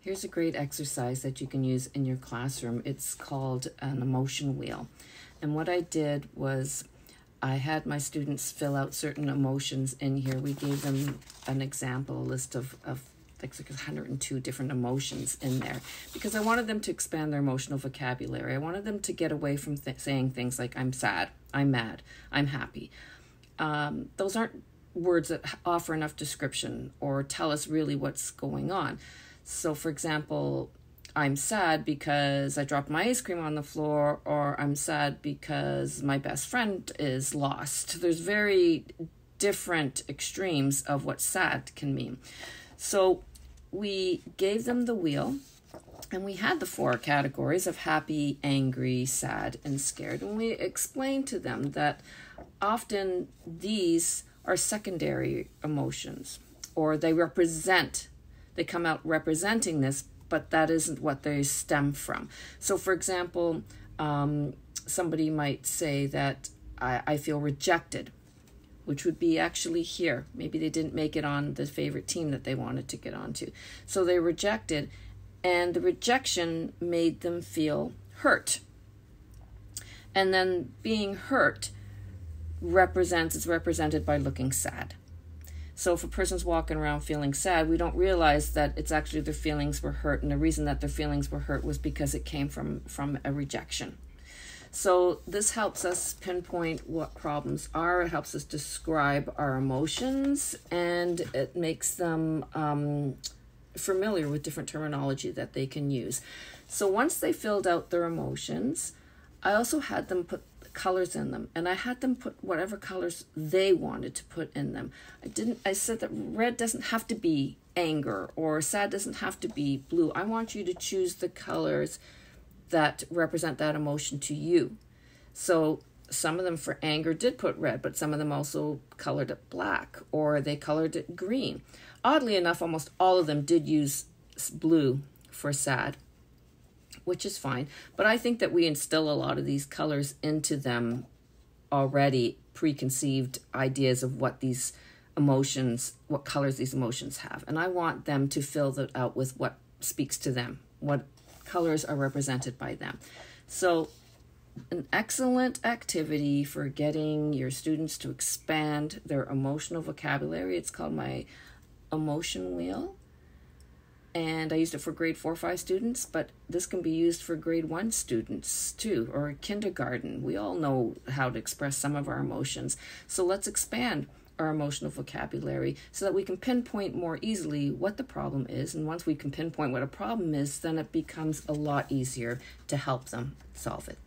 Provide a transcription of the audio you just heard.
Here's a great exercise that you can use in your classroom. It's called an emotion wheel. And what I did was I had my students fill out certain emotions in here. We gave them an example, a list of like 102 different emotions in there because I wanted them to expand their emotional vocabulary. I wanted them to get away from saying things like I'm sad, I'm mad, I'm happy. Those aren't words that offer enough description or tell us really what's going on. So for example, I'm sad because I dropped my ice cream on the floor, or I'm sad because my best friend is lost. There's very different extremes of what sad can mean. So we gave them the wheel, and we had the 4 categories of happy, angry, sad, and scared. And we explained to them that often these are secondary emotions, or they come out representing this, but that isn't what they stem from. So for example, somebody might say that I feel rejected, which would be actually here. Maybe they didn't make it on the favorite team that they wanted to get onto. So they rejected, and the rejection made them feel hurt. And then being hurt is represented by looking sad. So if a person's walking around feeling sad, we don't realize that it's actually their feelings were hurt, and the reason that their feelings were hurt was because it came from a rejection. So this helps us pinpoint what problems are. It helps us describe our emotions, and it makes them familiar with different terminology that they can use. So once they filled out their emotions, I also had them put colors in them, and I had them put whatever colors they wanted to put in them. I said that red doesn't have to be anger, or sad doesn't have to be blue. I want you to choose the colors that represent that emotion to you. So some of them for anger did put red, but some of them also colored it black, or they colored it green. Oddly enough, almost all of them did use blue for sad, which is fine. But I think that we instill a lot of these colors into them already, preconceived ideas of what these emotions, what colors these emotions have. And I want them to fill that out with what speaks to them, what colors are represented by them. So an excellent activity for getting your students to expand their emotional vocabulary. It's called my emotion wheel. And I used it for grade 4-5 students, but this can be used for grade 1 students too, or kindergarten. We all know how to express some of our emotions. So let's expand our emotional vocabulary so that we can pinpoint more easily what the problem is. And once we can pinpoint what a problem is, then it becomes a lot easier to help them solve it.